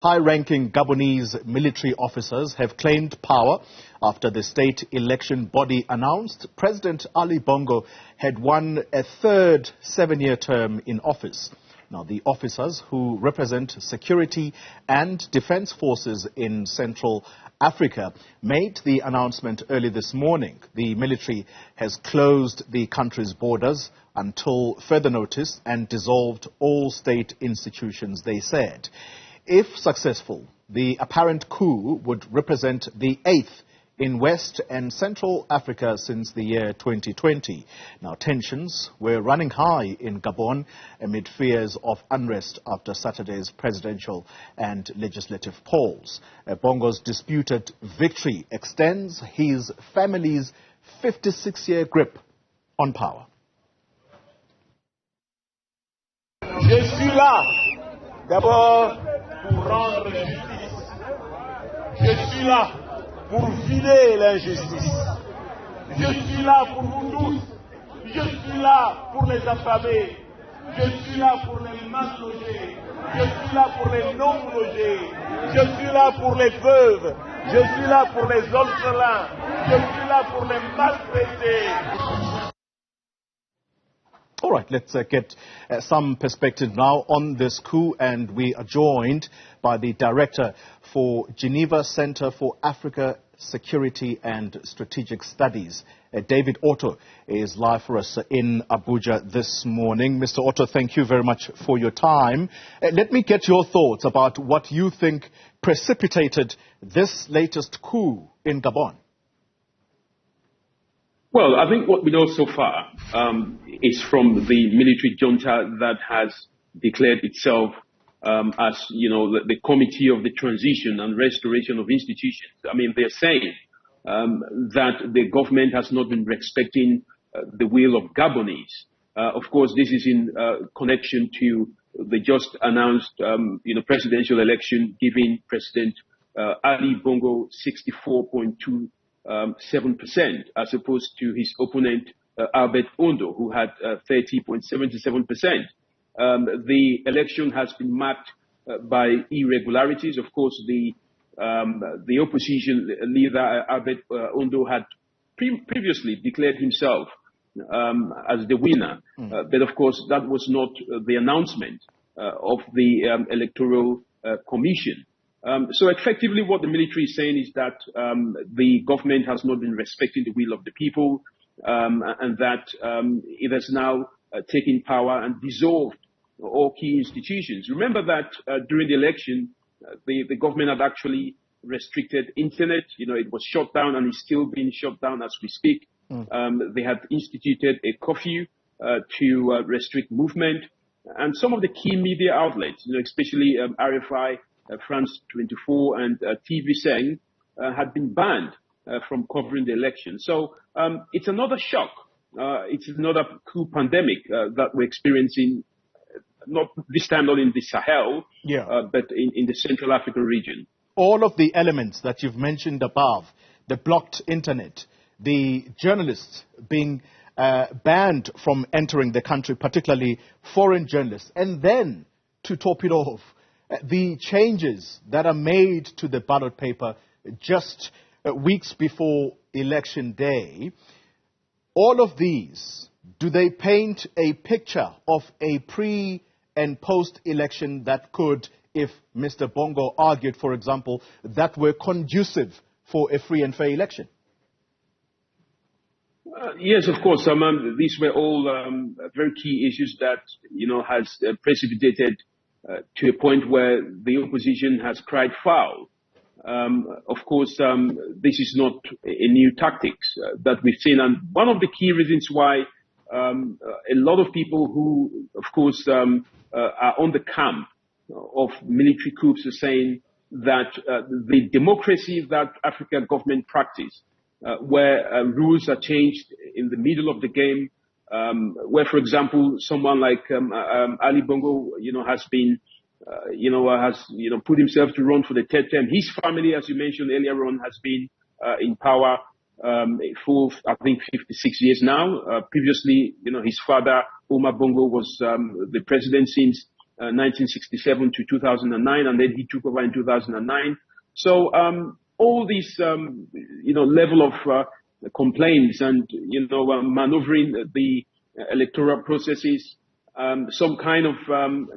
High-ranking Gabonese military officers have claimed power after the state election body announced President Ali Bongo had won a third 7-year term in office. Now, the officers, who represent security and defense forces in Central Africa, made the announcement early this morning. The military has closed the country's borders until further notice and dissolved all state institutions, they said. If successful, the apparent coup would represent the 8th in West and Central Africa since the year 2020. Now, tensions were running high in Gabon amid fears of unrest after Saturday's presidential and legislative polls. Bongo's disputed victory extends his family's 56-year grip on power. Je suis là, d'abord pour rendre justice. Je suis là pour vider l'injustice. Je suis là pour vous tous. Je suis là pour les affamés. Je suis là pour les mal logés. Je suis là pour les non logés. Je suis là pour les veuves. Je suis là pour les orphelins. Je suis là pour les maltraités. All right, let's get some perspective now on this coup, and we are joined by the Director for Geneva Center for Africa Security and Strategic Studies. David Otto is live for us in Abuja this morning. Mr. Otto, thank you very much for your time. Let me get your thoughts about what you think precipitated this latest coup in Gabon. Well, I think what we know so far is from the military junta that has declared itself as, the Committee of the Transition and Restoration of Institutions. I mean, they're saying that the government has not been respecting the will of Gabonese. Of course, this is in connection to the just announced, presidential election, giving President Ali Bongo 64.27%, as opposed to his opponent, Albert Ondo, who had 30.77%. The election has been marked by irregularities. Of course, the opposition leader, Albert Ondo, had previously declared himself as the winner. But of course, that was not the announcement of the Electoral Commission. So effectively what the military is saying is that the government has not been respecting the will of the people, and that it has now taken power and dissolved all key institutions. Remember that during the election, the government had actually restricted internet. It was shut down and is still being shut down as we speak. They had instituted a curfew to restrict movement. And some of the key media outlets, especially RFI, France 24 and TV7 had been banned from covering the election. So it's another shock. It's another coup pandemic that we're experiencing, not this time not in the Sahel, but in the Central African region. All of the elements that you've mentioned above, the blocked internet, the journalists being banned from entering the country, particularly foreign journalists, and then to top it off, the changes that are made to the ballot paper just weeks before election day, all of these, do they paint a picture of a pre- and post-election that could, if Mr. Bongo argued, for example, that were conducive for a free and fair election? Yes, of course. These were all very key issues that, has precipitated to a point where the opposition has cried foul. Of course, this is not a new tactics that we've seen. And one of the key reasons why a lot of people who, of course, are on the camp of military coups are saying that the democracy that African government practice, where rules are changed in the middle of the game, where, for example, someone like Ali Bongo, has been, put himself to run for the third term. His family, as you mentioned earlier on, has been in power for, I think, 56 years now. Previously, his father, Omar Bongo, was the president since 1967 to 2009, and then he took over in 2009. So all these, level of complaints and, maneuvering the electoral processes, some kind of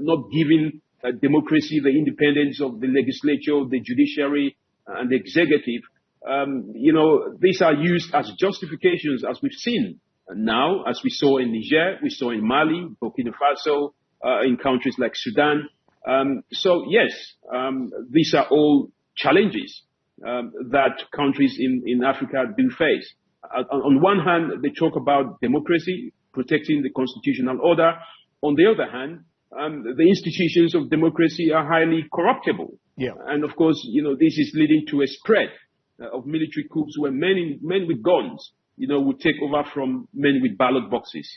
not giving democracy the independence of the legislature, the judiciary, and the executive. These are used as justifications, as we've seen now, as we saw in Niger, we saw in Mali, Burkina Faso, in countries like Sudan. So yes, these are all challenges that countries in Africa do face. On one hand, they talk about democracy, protecting the constitutional order. On the other hand, the institutions of democracy are highly corruptible. Yeah. And of course, this is leading to a spread of military coups where men with guns, would take over from men with ballot boxes.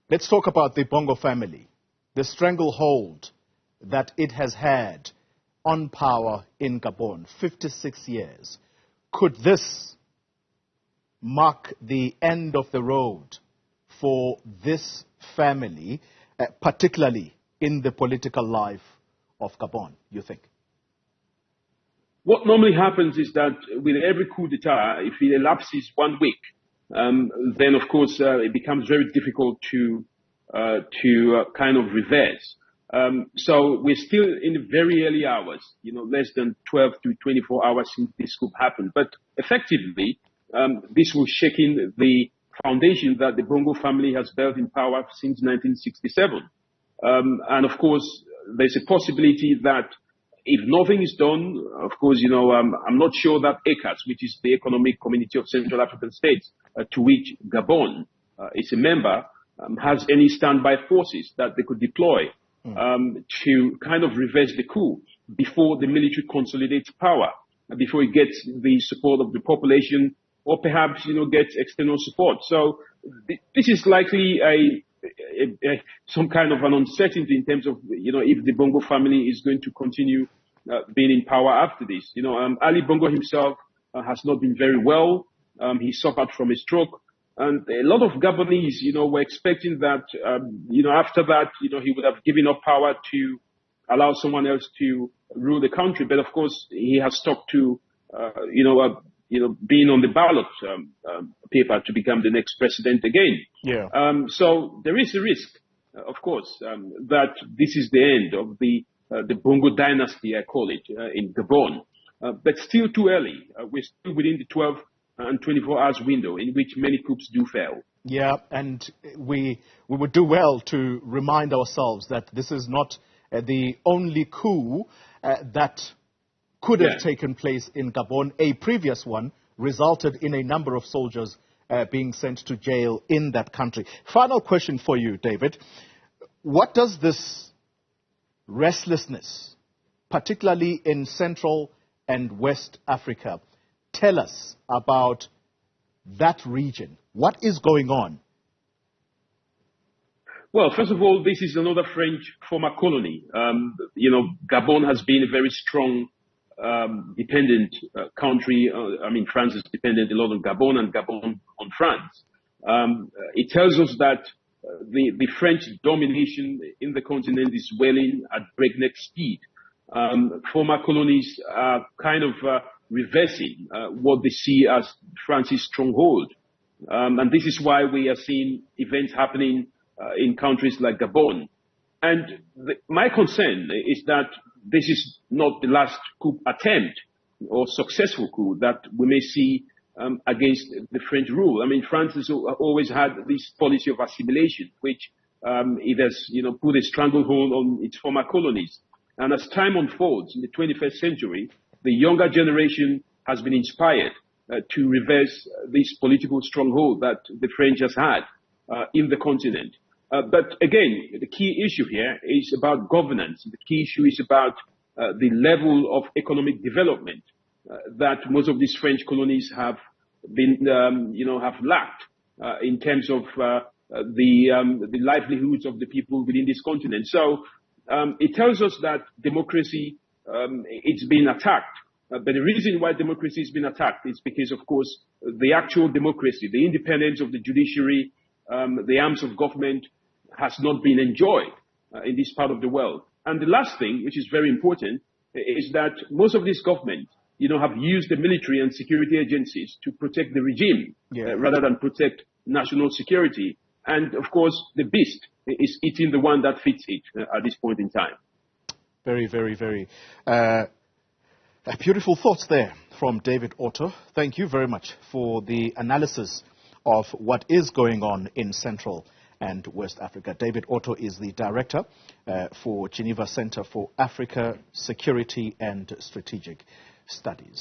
Let's talk about the Bongo family, the stranglehold that it has had on power in Gabon, 56 years. Could this mark the end of the road for this family, particularly in the political life of Gabon, you think? What normally happens is that with every coup d'etat, if it elapses 1 week, then of course it becomes very difficult to kind of reverse. So we're still in the very early hours, less than 12 to 24 hours since this coup happened. But effectively, this will shake in the foundation that the Bongo family has built in power since 1967. And of course, there's a possibility that if nothing is done, of course, I'm not sure that ECAS, which is the Economic Community of Central African States, to which Gabon is a member, has any standby forces that they could deploy to kind of reverse the coup before the military consolidates power, before it gets the support of the population, or perhaps, gets external support. So this is likely some kind of an uncertainty in terms of, if the Bongo family is going to continue being in power after this. Ali Bongo himself has not been very well. He suffered from a stroke. And a lot of Gabonese, were expecting that, after that, he would have given up power to allow someone else to rule the country. But of course, he has stuck to, being on the ballot paper to become the next president again. Yeah. So there is a risk, of course, that this is the end of the Bongo dynasty, I call it, in Gabon. But still too early. We're still within the 12 and 24 hours window in which many coups do fail. Yeah, and we would do well to remind ourselves that this is not the only coup that could have taken place in Gabon. A previous one resulted in a number of soldiers being sent to jail in that country. Final question for you, David. What does this restlessness, particularly in Central and West Africa, tell us about that region? What is going on? Well, first of all, this is another French former colony. Gabon has been a very strong dependent country. France is dependent a lot on Gabon and Gabon on France. It tells us that the French domination in the continent is swelling at breakneck speed. Former colonies are kind of reversing what they see as France's stronghold. And this is why we are seeing events happening in countries like Gabon. And my concern is that this is not the last coup attempt or successful coup that we may see against the French rule. France has always had this policy of assimilation, which it has, put a stranglehold on its former colonies. And as time unfolds in the 21st century, the younger generation has been inspired to reverse this political stronghold that the French has had in the continent. But again, the key issue here is about governance. The key issue is about the level of economic development that most of these French colonies have been, have lacked in terms of the livelihoods of the people within this continent. So it tells us that democracy, it's been attacked. But the reason why democracy has been attacked is because, of course, the actual democracy, the independence of the judiciary, the arms of government has not been enjoyed. in this part of the world. And the last thing, which is very important, is that most of these governments, have used the military and security agencies to protect the regime rather than protect national security. And of course, the beast is eating the one that fits it at this point in time. Very, very, very beautiful thoughts there from David Otto. Thank you very much for the analysis of what is going on in Central and West Africa. David Otto is the director for Geneva Center for Africa Security and Strategic Studies.